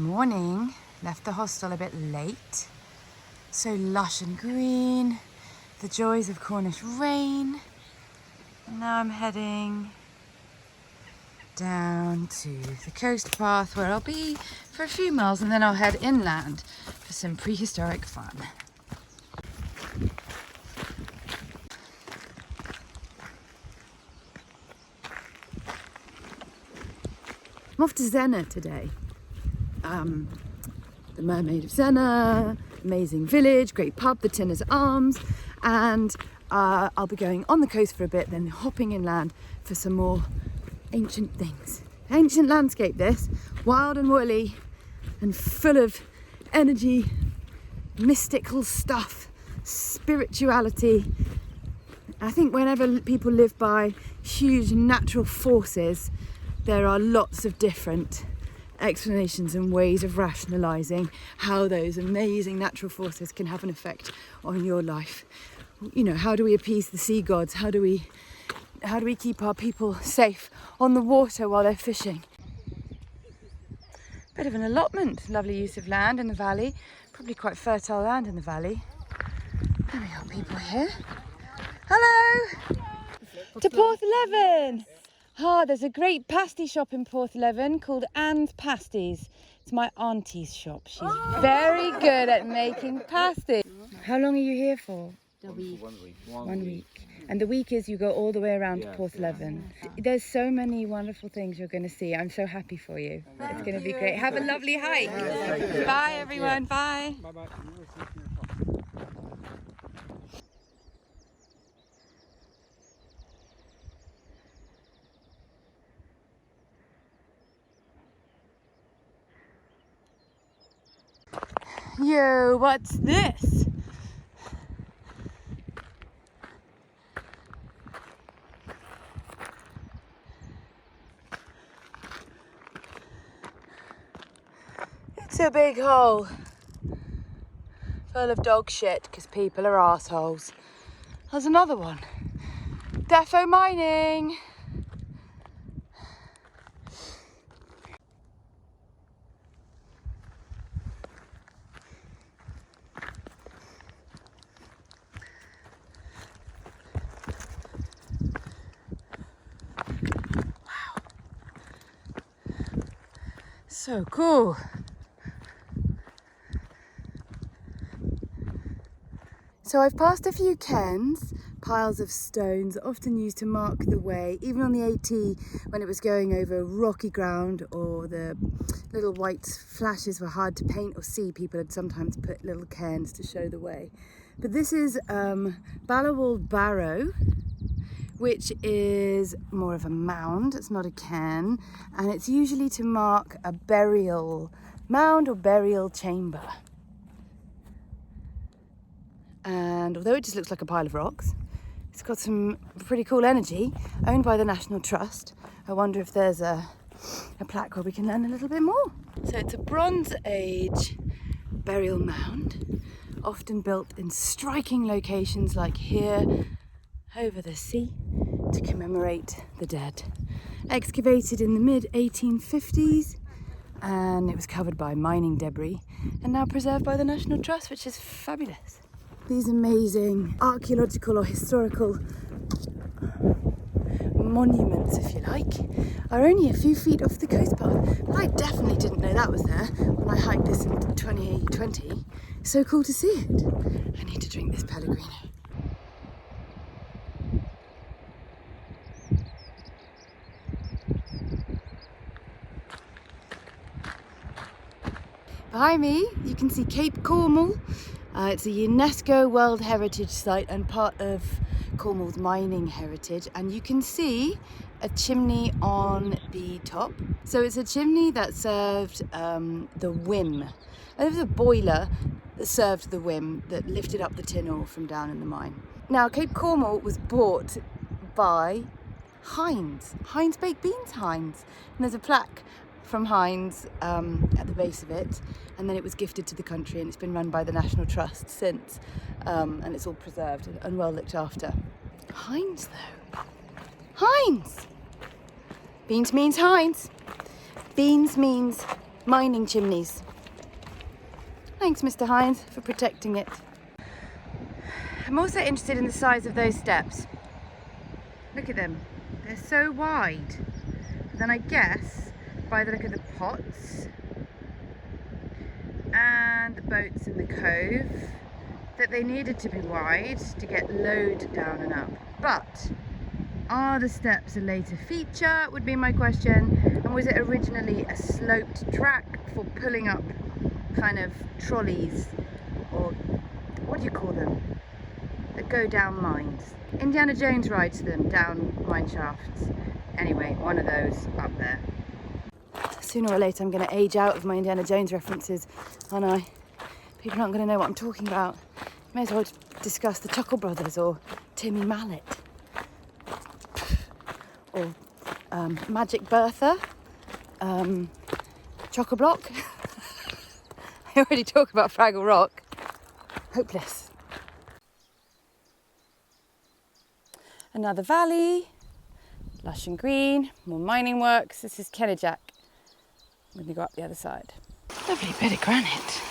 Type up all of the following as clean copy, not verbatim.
Morning, left the hostel a bit late. So lush and green, the joys of Cornish rain. And now I'm heading down to the coast path where I'll be for a few miles, and then I'll head inland for some prehistoric fun. I'm off to Zena today. The Mermaid of Zena, amazing village, great pub, the Tinner's Arms, and I'll be going on the coast for a bit, then hopping inland for some more ancient things. Ancient landscape this, wild and woolly and full of energy, mystical stuff, spirituality. I think whenever people live by huge natural forces, there are lots of different explanations and ways of rationalising how those amazing natural forces can have an effect on your life. You know, how do we appease the sea gods? How do we keep our people safe on the water while they're fishing? Bit of an allotment, lovely use of land in the valley, probably quite fertile land in the valley. And we got people here. Hello! To Porthleven! There's a great pasty shop in Porthleven called Anne's Pasties. It's my auntie's shop. She's very good at making pasties. How long are you here for? A week. 1 week. And the week is you go all the way around to Porthleven. There's so many wonderful things you're going to see. I'm so happy for you. It's going to be great. Have a lovely hike. Bye everyone. Bye. Bye-bye. Yo, what's this? It's a big hole full of dog shit because people are assholes. There's another one. Defo mining. So cool. So I've passed a few cairns, piles of stones often used to mark the way, even on the AT when it was going over rocky ground or the little white flashes were hard to paint or see. People had sometimes put little cairns to show the way. But this is Balowald Barrow, which is more of a mound. It's not a cairn, and it's usually to mark a burial mound or burial chamber. And although it just looks like a pile of rocks, it's got some pretty cool energy, owned by the National Trust. I wonder if there's a plaque where we can learn a little bit more. So it's a Bronze Age burial mound, often built in striking locations like here over the sea to commemorate the dead. Excavated in the mid-1850s, and it was covered by mining debris and now preserved by the National Trust, which is fabulous. These amazing archaeological or historical monuments, if you like, are only a few feet off the coast path. But I definitely didn't know that was there when I hiked this in 2020. So cool to see it. I need to drink this Pellegrino. Behind me, you can see Cape Cornwall. It's a UNESCO World Heritage Site and part of Cornwall's mining heritage. And you can see a chimney on the top. So it's a chimney that served the whim. There was a boiler that served the whim that lifted up the tin ore from down in the mine. Now, Cape Cornwall was bought by Heinz Baked Beans Heinz. And there's a plaque from Heinz at the base of it, and then it was gifted to the country, and it's been run by the National Trust since, and it's all preserved and well looked after. Heinz though. Heinz! Beans means Heinz. Beans means mining chimneys. Thanks, Mr. Hines, for protecting it. I'm also interested in the size of those steps. Look at them, they're so wide. But then I guess, by the look of the pots and the boats in the cove, that they needed to be wide to get load down and up. But are the steps a later feature, would be my question, and was it originally a sloped track for pulling up kind of trolleys, or what do you call them, that go down mines? Indiana Jones rides them down mine shafts. Anyway, one of those up there. Sooner or later I'm going to age out of my Indiana Jones references, aren't I? People aren't going to know what I'm talking about. May as well discuss the Chuckle Brothers or Timmy Mallet. Or Magic Bertha, Chock-a-Block. I already talk about Fraggle Rock. Hopeless. Another valley, lush and green, more mining works. This is Kennejack. I'm going to go up the other side. Lovely bit of granite.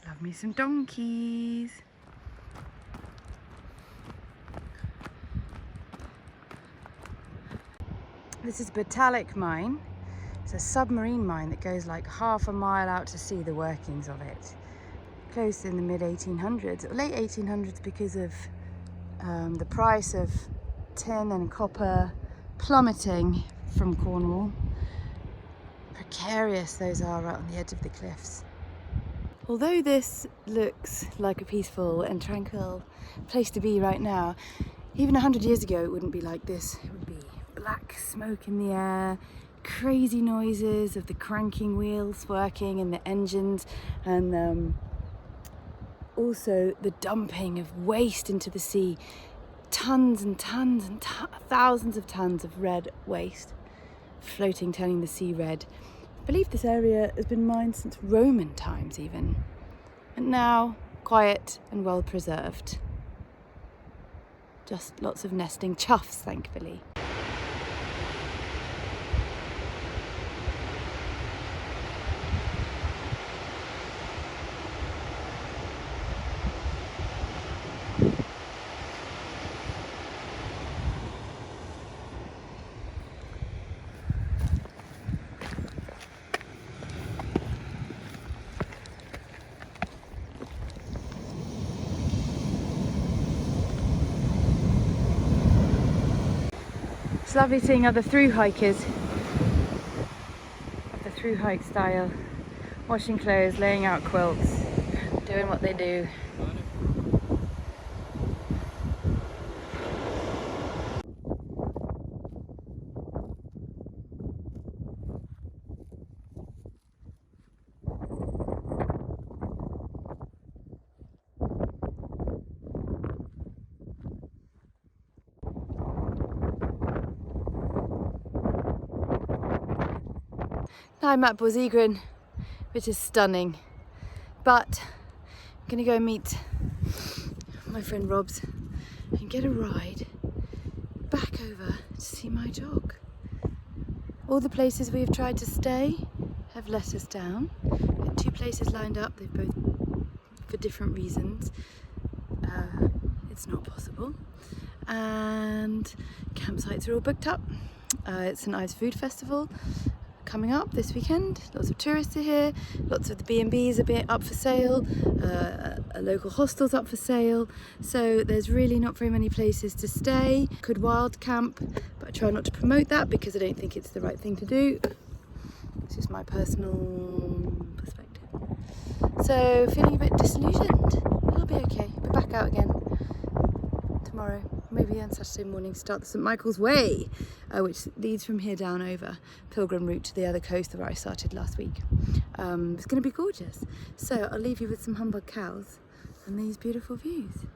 Love me some donkeys. This is Batalik mine. It's a submarine mine that goes like half a mile out to sea, the workings of it. Closed in the mid 1800s, or late 1800s, because of the price of tin and copper plummeting from Cornwall. Precarious those are right on the edge of the cliffs. Although this looks like a peaceful and tranquil place to be right now, even 100 years ago it wouldn't be like this. It would be black smoke in the air, crazy noises of the cranking wheels working and the engines, and also the dumping of waste into the sea. Tons and tons and thousands of tons of red waste floating, turning the sea red. I believe this area has been mined since Roman times even, and now quiet and well preserved. Just lots of nesting chuffs, thankfully. It's lovely seeing other through hikers of the through hike style, washing clothes, laying out quilts, doing what they do. I'm at Buzigrin, which is stunning, but I'm gonna go meet my friend Rob's and get a ride back over to see my dog. All the places we have tried to stay have let us down. We had 2 places lined up, they've both, for different reasons, it's not possible, and campsites are all booked up. It's an ice food festival coming up this weekend. Lots of tourists are here, lots of the B&Bs are up for sale, a local hostel's up for sale, so there's really not very many places to stay. Could wild camp, but I try not to promote that because I don't think it's the right thing to do. It's just my personal perspective. So feeling a bit disillusioned. It'll be okay, I'll be back out again tomorrow, maybe on Saturday morning, start the St Michael's Way, which leads from here down over pilgrim route to the other coast where I started last week. It's going to be gorgeous. So I'll leave you with some humbug cows and these beautiful views.